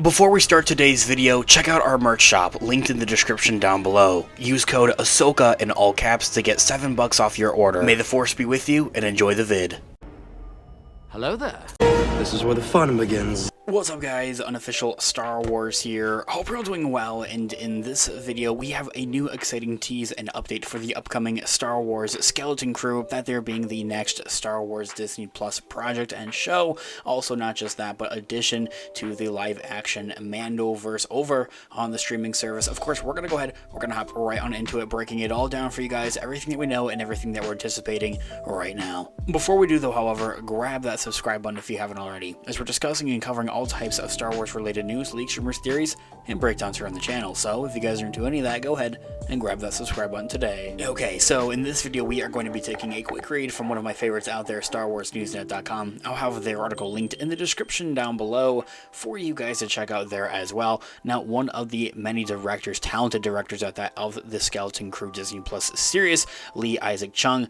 Before we start today's video, check out our merch shop, linked in the description down below. Use code Ahsoka in all caps to get $7 off your order. May the Force be with you, and enjoy the vid. Hello there. This is where the fun begins. What's up guys, Unofficial Star Wars here. Hope you're all doing well, and in this video we have a new exciting tease and update for the upcoming Star Wars Skeleton Crew, that they're being the next Star Wars Disney Plus project and show. Also not just that, but addition to the live action Mandoverse over on the streaming service. Of course, we're going to go ahead, we're going to hop right on into it, breaking it all down for you guys, everything that we know and everything that we're anticipating right now. Before we do though, however, grab that subscribe button if you haven't already, as we're discussing and covering all types of Star Wars related news, leaks, rumors, theories, and breakdowns here on the channel. So if you guys are into any of that, go ahead and grab that subscribe button today. Okay, so in this video we are going to be taking a quick read from one of my favorites out there, StarWarsNewsnet.com. I'll have their article linked in the description down below for you guys to check out there as well. Now, one of the many directors, talented directors at that, of the Skeleton Crew Disney Plus series, Lee Isaac Chung,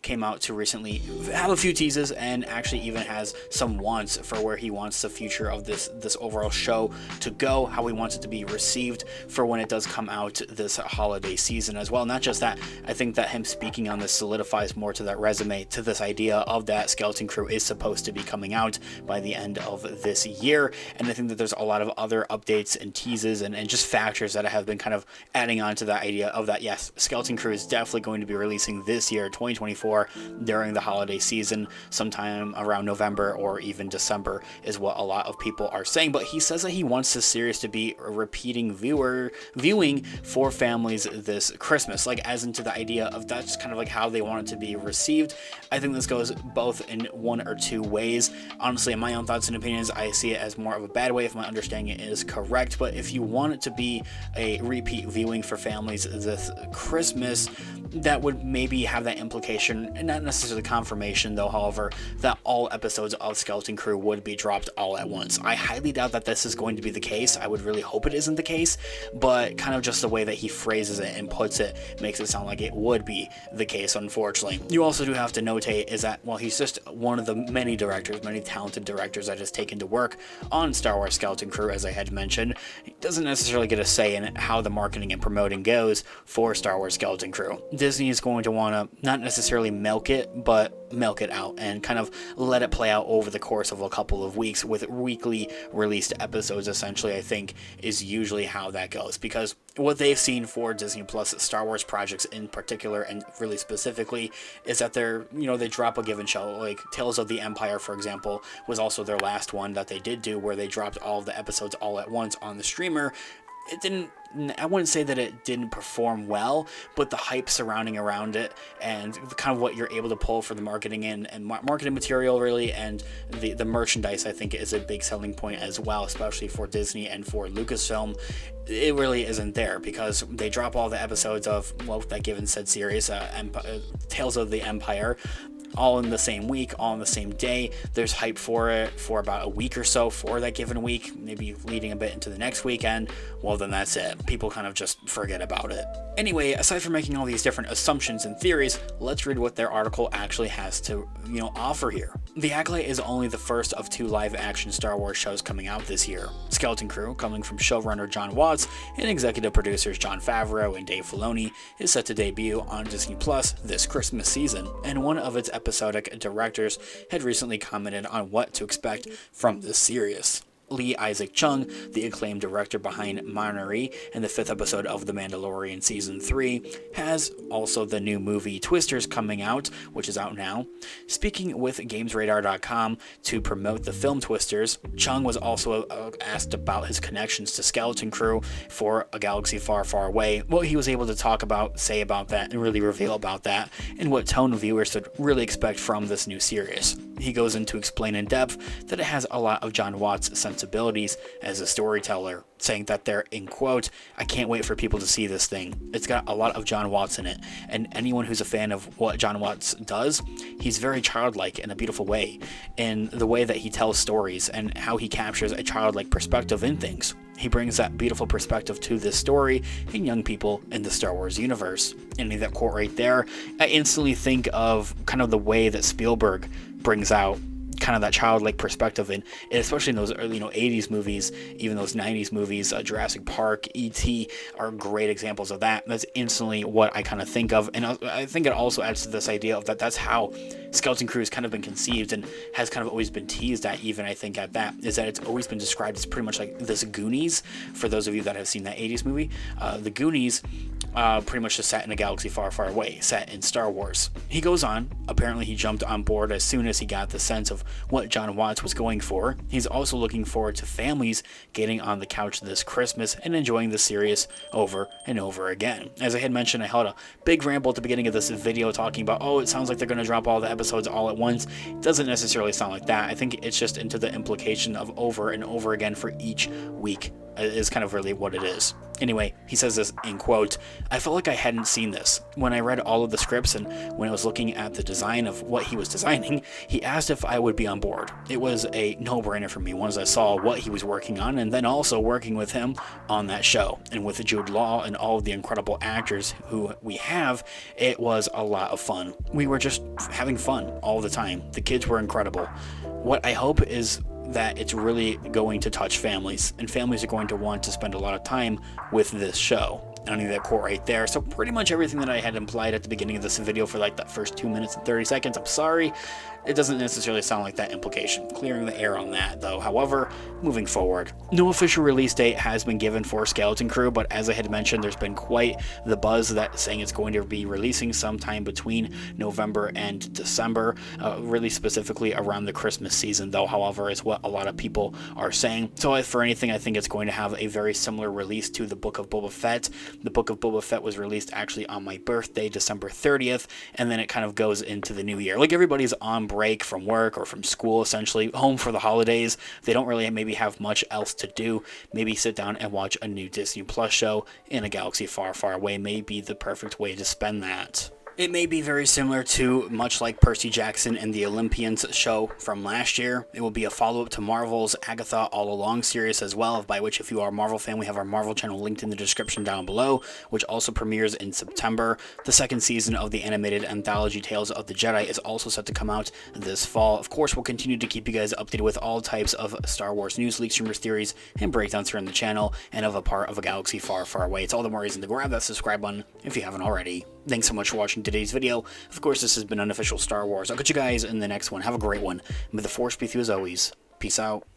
came out to recently have a few teases and actually even has some wants for where he wants the future of this overall show to go, how he wants it to be received for when it does come out this holiday season as well. Not just that, I think that him speaking on this solidifies more to that resume, to this idea of that Skeleton Crew is supposed to be coming out by the end of this year. And I think that there's a lot of other updates and teases and just factors that have been kind of adding on to that idea of that, yes, Skeleton Crew is definitely going to be releasing this year, 2024, during the holiday season, sometime around November or even December is what a lot of people are saying. But he says that he wants this series to be a repeating viewing for families this Christmas, like as into the idea of that's kind of like how they want it to be received. I think this goes both in one or two ways. Honestly, in my own thoughts and opinions, I see it as more of a bad way if my understanding is correct. But if you want it to be a repeat viewing for families this Christmas, that would maybe have that implication, and not necessarily confirmation though, however, that all episodes of Skeleton Crew would be dropped all at once. I highly doubt that this is going to be the case. I would really hope it isn't the case, but kind of just the way that he phrases it and puts it makes it sound like it would be the case, unfortunately. You also do have to notate is that, well, he's just one of the many directors, many talented directors that has taken to work on Star Wars Skeleton Crew, as I had mentioned. He doesn't necessarily get a say in how the marketing and promoting goes for Star Wars Skeleton Crew. Disney is going to want to not necessarily milk it, but milk it out and kind of let it play out over the course of a couple of weeks with weekly released episodes, essentially, I think is usually how that goes. Because what they've seen for Disney Plus Star Wars projects in particular, and really specifically, is that they drop a given show. Like Tales of the Empire, for example, was also their last one that they did do, where they dropped all of the episodes all at once on the streamer. It didn't, I wouldn't say that it didn't perform well, but the hype surrounding around it and kind of what you're able to pull for the marketing and marketing material, really, and the merchandise, I think, is a big selling point as well, especially for Disney and for Lucasfilm. It really isn't there because they drop all the episodes of, well, that given said series, Tales of the Empire, all in the same week, all in the same day. There's hype for it for about a week or so for that given week, maybe leading a bit into the next weekend. Well, then that's it. People kind of just forget about it. Anyway, aside from making all these different assumptions and theories, let's read what their article actually has to, offer here. The Acolyte is only the first of two live-action Star Wars shows coming out this year. Skeleton Crew, coming from showrunner Jon Watts and executive producers Jon Favreau and Dave Filoni, is set to debut on Disney Plus this Christmas season, and one of its episodic directors had recently commented on what to expect from this series. Lee Isaac Chung, the acclaimed director behind Minari and the 5th episode of The Mandalorian Season 3, has also the new movie Twisters coming out, which is out now. Speaking with GamesRadar.com to promote the film Twisters, Chung was also asked about his connections to Skeleton Crew for A Galaxy Far, Far Away, what he was able to say about that, and really reveal about that, and what tone viewers should really expect from this new series. He goes into explain in depth that it has a lot of Jon Watts' sensibilities as a storyteller, saying that they're, in quote, "I can't wait for people to see this thing. It's got a lot of Jon Watts in it, and anyone who's a fan of what Jon Watts does, he's very childlike in a beautiful way, in the way that he tells stories and how he captures a childlike perspective in things. He brings that beautiful perspective to this story and young people in the Star Wars universe." And that quote right there, I instantly think of kind of the way that Spielberg brings out kind of that childlike perspective, and especially in those early 80s movies, even those 90s movies, Jurassic Park, E.T. are great examples of that. That's instantly what I kind of think of, and I think it also adds to this idea of that's how Skeleton Crew has kind of been conceived and has kind of always been teased at, even I think at that, is that it's always been described as pretty much like this Goonies, for those of you that have seen that 80s movie. The Goonies pretty much just set in a galaxy far, far away, set in Star Wars. He goes on, apparently he jumped on board as soon as he got the sense of what John Watts was going for. He's also looking forward to families getting on the couch this Christmas and enjoying the series over and over again. As I had mentioned, I held a big ramble at the beginning of this video talking about, oh, it sounds like they're going to drop all the episodes all at once. It doesn't necessarily sound like that. I think it's just into the implication of over and over again for each week is kind of really what it is. Anyway, he says this in quote, "I felt like I hadn't seen this. When I read all of the scripts and when I was looking at the design of what he was designing, he asked if I would be on board. It was a no-brainer for me once I saw what he was working on, and then also working with him on that show. And with Jude Law and all of the incredible actors who we have, it was a lot of fun. We were just having fun all the time. The kids were incredible. What I hope is that it's really going to touch families, and families are going to want to spend a lot of time with this show." I need that quote right there. So pretty much everything that I had implied at the beginning of this video for like that first 2 minutes and 30 seconds, I'm sorry, it doesn't necessarily sound like that implication. Clearing the air on that though. However, moving forward, no official release date has been given for Skeleton Crew, but as I had mentioned, there's been quite the buzz that saying it's going to be releasing sometime between November and December, really specifically around the Christmas season though, however, is what a lot of people are saying. So if for anything, I think it's going to have a very similar release to the Book of Boba Fett. The Book of Boba Fett was released actually on my birthday, December 30th, and then it kind of goes into the new year. Like everybody's on break from work or from school, essentially, home for the holidays. They don't really maybe have much else to do. Maybe sit down and watch a new Disney Plus show in a galaxy far, far away may be the perfect way to spend that. It may be very similar to, much like Percy Jackson and the Olympians show from last year. It will be a follow-up to Marvel's Agatha All Along series as well, by which if you are a Marvel fan, we have our Marvel channel linked in the description down below, which also premieres in September. The second season of the animated anthology Tales of the Jedi is also set to come out this fall. Of course, we'll continue to keep you guys updated with all types of Star Wars news, leaks, rumors, theories, and breakdowns here on the channel, and of a part of a galaxy far, far away. It's all the more reason to grab that subscribe button if you haven't already. Thanks so much for watching today's video. Of course, this has been Unofficial Star Wars. I'll catch you guys in the next one. Have a great one. May the Force be with you as always. Peace out.